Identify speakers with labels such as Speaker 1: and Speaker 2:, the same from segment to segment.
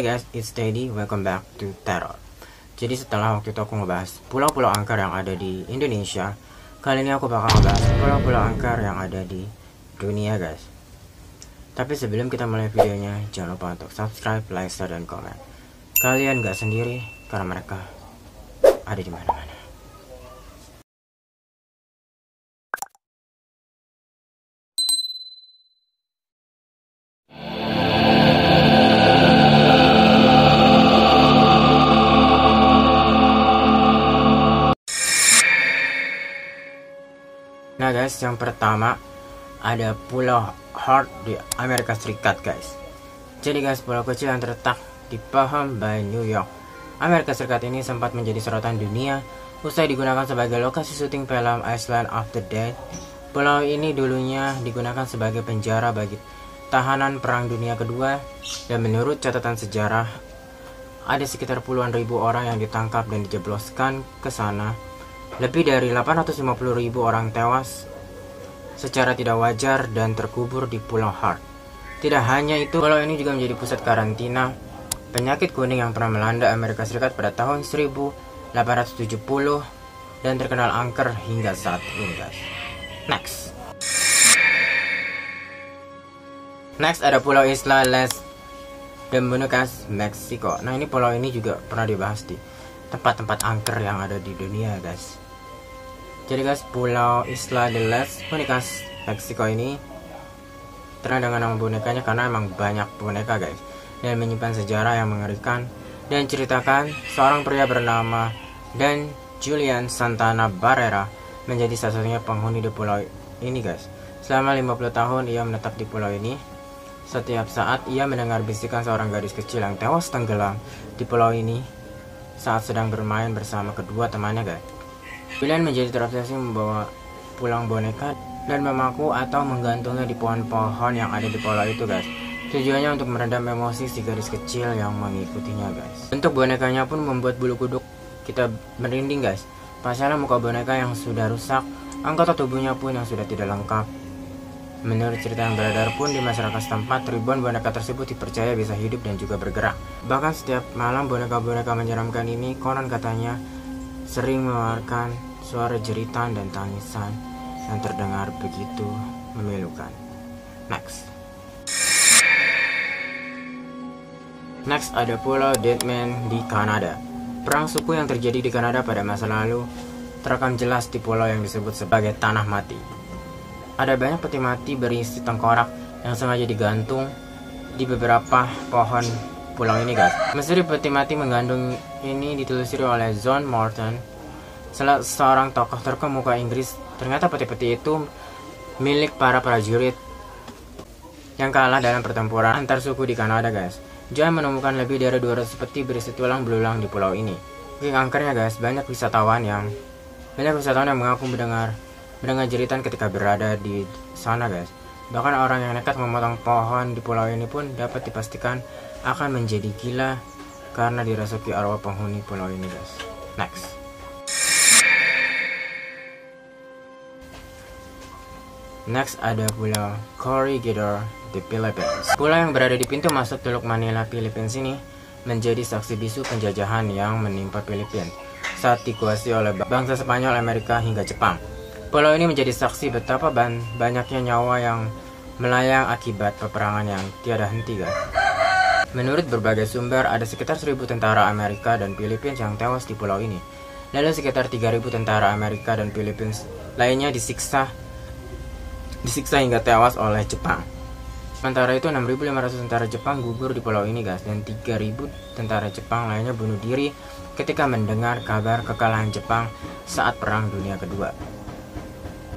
Speaker 1: Hey guys, it's Teddy. Welcome back to Terror. Jadi setelah waktu itu aku ngebahas pulau-pulau angker yang ada di Indonesia, kali ini aku bakal ngebahas pulau-pulau angker yang ada di dunia guys. Tapi sebelum kita mulai videonya, jangan lupa untuk subscribe, like, share, dan komen. Kalian gak sendiri karena mereka ada di mana-mana. Nah guys, yang pertama ada Pulau Hart di Amerika Serikat guys. Jadi guys, pulau kecil yang terletak di Palm Bay, New York, Amerika Serikat ini sempat menjadi sorotan dunia usai digunakan sebagai lokasi syuting film Island of the Dead. Pulau ini dulunya digunakan sebagai penjara bagi tahanan Perang Dunia Kedua, dan menurut catatan sejarah ada sekitar puluhan ribu orang yang ditangkap dan dijebloskan ke sana. Lebih dari 850.000 orang tewas secara tidak wajar dan terkubur di Pulau Hart. Tidak hanya itu, pulau ini juga menjadi pusat karantina penyakit kuning yang pernah melanda Amerika Serikat pada tahun 1870 dan terkenal angker hingga saat ini guys. Next ada Pulau Isla Les Dominicas, Meksiko. Nah, ini pulau ini juga pernah dibahas di tempat-tempat angker yang ada di dunia guys. Jadi guys, Pulau Isla de las Dominicas, Meksiko ini terkenal dengan nama bonekanya karena emang banyak boneka guys, dan menyimpan sejarah yang mengerikan, dan ceritakan seorang pria bernama Dan Julian Santana Barrera menjadi satu-satunya penghuni di pulau ini guys. Selama 50 tahun ia menetap di pulau ini. Setiap saat ia mendengar bisikan seorang gadis kecil yang tewas tenggelam di pulau ini saat sedang bermain bersama kedua temannya guys. Julian menjadi terobsesi membawa pulang boneka dan memaku atau menggantungnya di pohon-pohon yang ada di pulau itu guys. Tujuannya untuk meredam emosi si gadis kecil yang mengikutinya guys. Bentuk bonekanya pun membuat bulu kuduk kita merinding guys. Pasalnya muka boneka yang sudah rusak, anggota tubuhnya pun yang sudah tidak lengkap. Menurut cerita yang beredar pun di masyarakat setempat, ribuan boneka tersebut dipercaya bisa hidup dan juga bergerak. Bahkan setiap malam boneka-boneka menyeramkan ini konon katanya sering mengeluarkan suara jeritan dan tangisan yang terdengar begitu memilukan. Next ada Pulau Deadman di Kanada. Perang suku yang terjadi di Kanada pada masa lalu terekam jelas di pulau yang disebut sebagai Tanah Mati. Ada banyak peti mati berisi tengkorak yang sengaja digantung di beberapa pohon pulau ini guys. Misteri peti mati mengandung ini ditelusuri oleh John Morton, salah seorang tokoh terkemuka Inggris. Ternyata peti-peti itu milik para prajurit yang kalah dalam pertempuran antar suku di Kanada guys. John menemukan lebih dari 200 peti berisi tulang belulang di pulau ini. Saking angkernya guys, banyak wisatawan yang mengaku mendengar jeritan ketika berada di sana guys. Bahkan orang yang nekat memotong pohon di pulau ini pun dapat dipastikan akan menjadi gila karena dirasuki arwah penghuni pulau ini guys. Next ada Pulau Corregidor di Philippines. Pulau yang berada di pintu masuk Teluk Manila, Philippines ini menjadi saksi bisu penjajahan yang menimpa Philippines saat dikuasai oleh bangsa Spanyol, Amerika, hingga Jepang. Pulau ini menjadi saksi betapa banyaknya nyawa yang melayang akibat peperangan yang tiada henti guys. Menurut berbagai sumber, ada sekitar 1.000 tentara Amerika dan Philippines yang tewas di pulau ini. Lalu sekitar 3.000 tentara Amerika dan Philippines lainnya disiksa hingga tewas oleh Jepang. Sementara itu 6.500 tentara Jepang gugur di pulau ini guys, dan 3.000 tentara Jepang lainnya bunuh diri ketika mendengar kabar kekalahan Jepang saat Perang Dunia Kedua.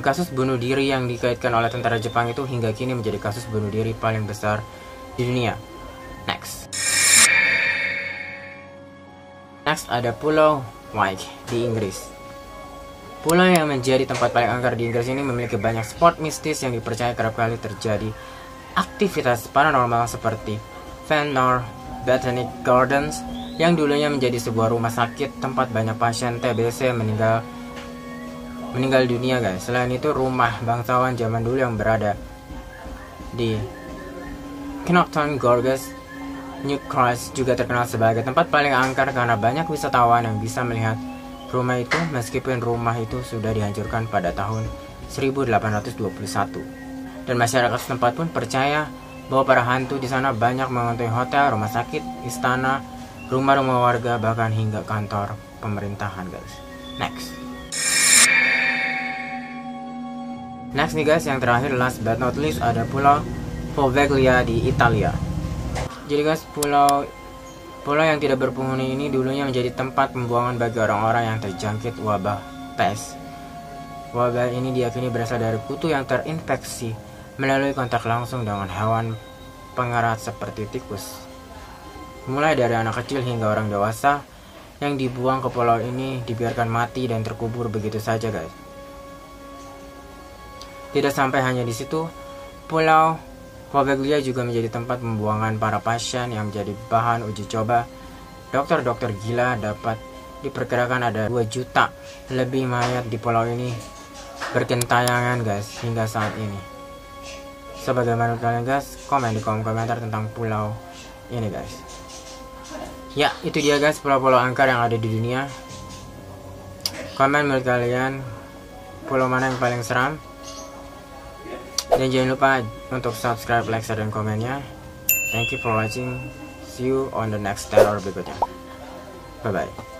Speaker 1: Kasus bunuh diri yang dikaitkan oleh tentara Jepang itu hingga kini menjadi kasus bunuh diri paling besar di dunia. Next ada Pulau Wight di Inggris. Pulau yang menjadi tempat paling angker di Inggris ini memiliki banyak spot mistis yang dipercaya kerap kali terjadi aktivitas paranormal seperti Fenor Botanic Gardens yang dulunya menjadi sebuah rumah sakit tempat banyak pasien TBC meninggal dunia guys. Selain itu, rumah bangsawan zaman dulu yang berada di Knockton Gorges New Cross juga terkenal sebagai tempat paling angker karena banyak wisatawan yang bisa melihat rumah itu meskipun rumah itu sudah dihancurkan pada tahun 1821. Dan masyarakat setempat pun percaya bahwa para hantu di sana banyak menghantui hotel, rumah sakit, istana, rumah-rumah warga, bahkan hingga kantor pemerintahan, guys. Next nih guys, yang terakhir last but not least ada Pulau Poveglia di Italia. Jadi guys, pulau yang tidak berpenghuni ini dulunya menjadi tempat pembuangan bagi orang-orang yang terjangkit wabah pes. Wabah ini diyakini berasal dari kutu yang terinfeksi melalui kontak langsung dengan hewan pengerat seperti tikus. Mulai dari anak kecil hingga orang dewasa yang dibuang ke pulau ini dibiarkan mati dan terkubur begitu saja, guys. Tidak sampai hanya di situ, Pulau Poveglia juga menjadi tempat pembuangan para pasien yang menjadi bahan uji coba. Dokter-dokter gila dapat diperkirakan ada 2 juta lebih mayat di pulau ini bergentayangan, guys, hingga saat ini. Sebagaimana kalian, guys, komen di kolom komentar tentang pulau ini, guys. Ya, itu dia guys, pulau-pulau angker yang ada di dunia. Komen menurut kalian pulau mana yang paling seram. Dan jangan lupa untuk subscribe, like, share, dan komennya. Thank you for watching. See you on the next terror berikutnya. Bye bye.